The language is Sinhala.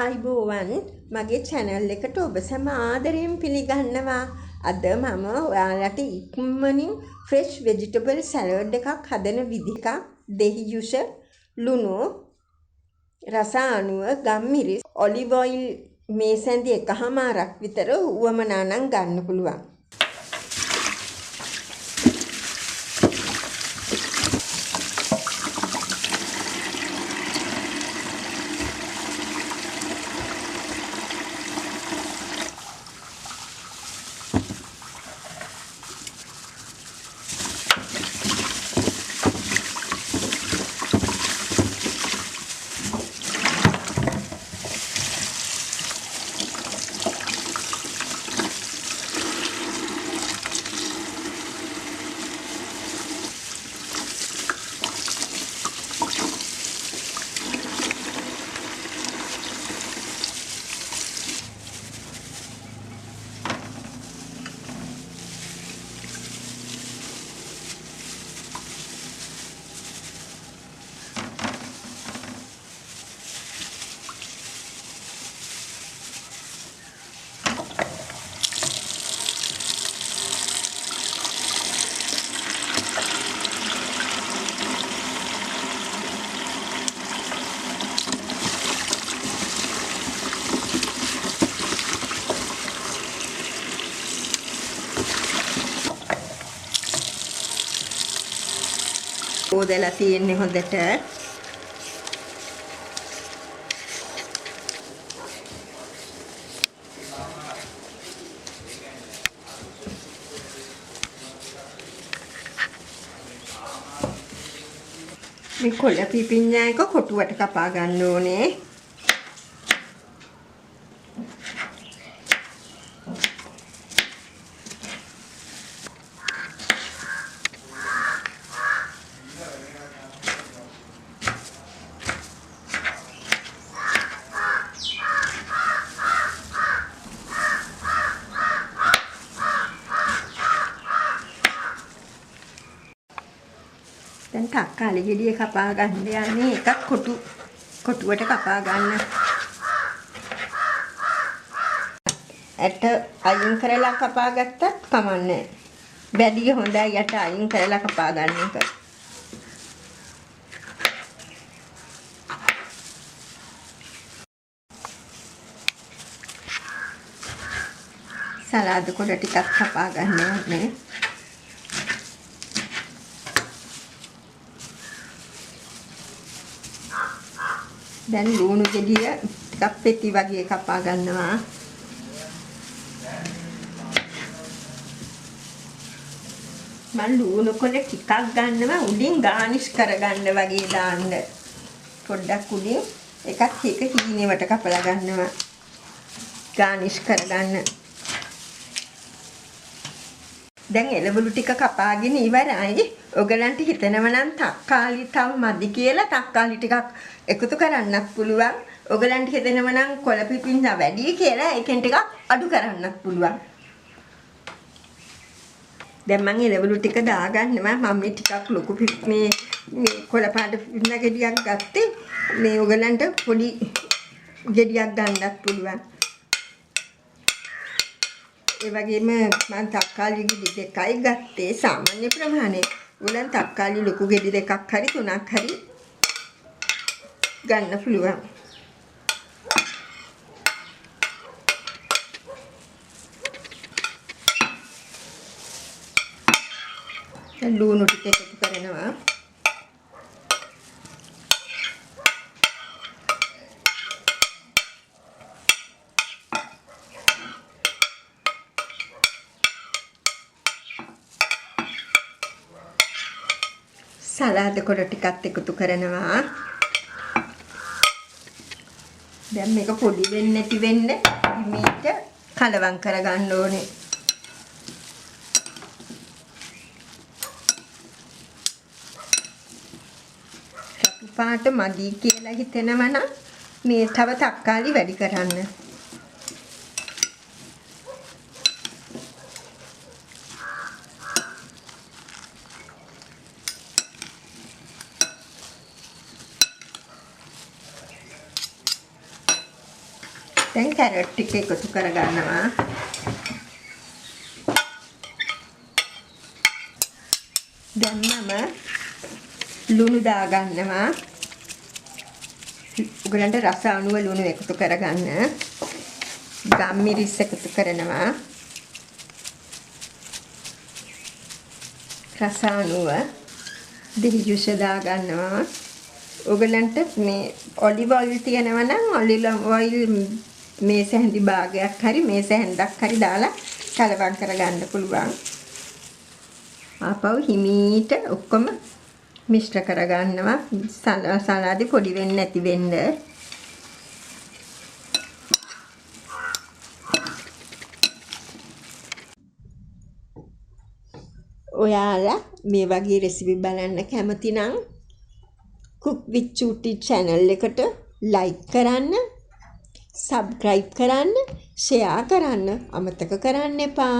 ආයිබෝවන් මගේ channel එකට ඔබ සැම ආදරයෙන් පිළිගන්නවා. අද මම ඔයාලට ඉක්මනින් fresh vegetable salad එකක් හදන විදිහ දෙහි යුෂ ලුණු රස අණුව ගම්මිරිස් ඔලිව් ඔයිල් මේ සැඳි එකහමාරක් විතර උවමනා නම් ගන්න පුළුවන්. හොදලා තියෙන්නේ හොඳට. මේ කොළ පිපිඤ්ඤා එක කොටුවට කපා ගන්න ඕනේ. දැන් තක්කාලි ගෙඩිය කපා ගන්න යන්නේ එකක් කොටුවට කපා ගන්න. ඇට අයින් කරලා කපා ගත්තත් කමන්නේ. බැදිය හොඳයි යට අයින් කරලා කපා ගන්න එක. සලාද කොට ටිකක් කපා ගන්න ඕනේ. දැන් ලුණු ගෙඩිය ටිකක් පෙති වගේ කපා ගන්නවා. මම ලුණු කොළ ටිකක් ගන්නවා උඩින් ගානිෂ් කරගන්න වගේ දාන්න. පොඩ්ඩක් උඩින් එකක් එක හීනෙවට කපලා ගන්නවා. ගානිෂ් කරගන්න. දැන් එළවලු ටික කපාගෙන ඉවරයි. ඔයගලන්ට හිතෙනව නම් තක්කාලි තව මදි කියලා තක්කාලි ටිකක් එකතු කරන්නත් පුළුවන්. ඔයගලන්ට හිතෙනව නම් කොළ පිපිඤ්ඤා වැඩි කියලා ඒකෙන් ටිකක් අඩු කරන්නත් පුළුවන්. දැන් මම එළවලු ටික දාගන්නවා. මම මේ ටිකක් ලොකු මේ කොළ පාට පිපිඤ්ඤා ගෙඩියක් ගත්තේ. මේ ඔයගලන්ට පොඩි ගෙඩියක් ගන්නත් පුළුවන්. ඒ වගේම මම තක්කාලි ගෙඩි දෙකයි ගත්තේ සාමාන්‍ය ප්‍රමාණය. උලන් තක්කාලි ලොකු ගෙඩි දෙකක් හරි තුනක් හරි ගන්න පුළුවන්. ලුණු ටික එකතු කරනවා. සලාද කොට ටිකක් එකතු කරනවා. දැන් මේක පොඩි වෙන්නේ නැති වෙන්න මේක කලවම් කරගන්න ඕනේ. රතු පාට මදි කියලා හිතෙනවනම් මේ තව තක්කාලි වැඩි කරන්න. දැන් කැරට් ටික එකතු කරගන්නවා. දැන් මම ලුණු දාගන්නවා. ඔයගලන්ට රස අනුව ලුණු එකතු කරගන්න. ගම්මිරිස් එකතු කරනවා. රස අනුව දෙහි ජුස් දාගන්නවා. ඔයගලන්ට මේ ඔලිව් ඔයිල් තියෙනවා නම් ඔලිව් ඔයිල් මේස හැඳි භාගයක් හරි මේස හැන්දක් හරි දාලා කලවම් කරගන්න පුළුවන්. ආපහු හිමීට ඔක්කොම මිශ්‍ර කරගන්නවා. සලාදේ පොඩි වෙන්නේ නැති වෙන්න. ඔයාලා මේ වගේ රෙසිපි බලන්න කැමති නම් cook with Chuti channel එකට like කරන්න, subscribe කරන්න, share කරන්න අමතක කරන්න එපා.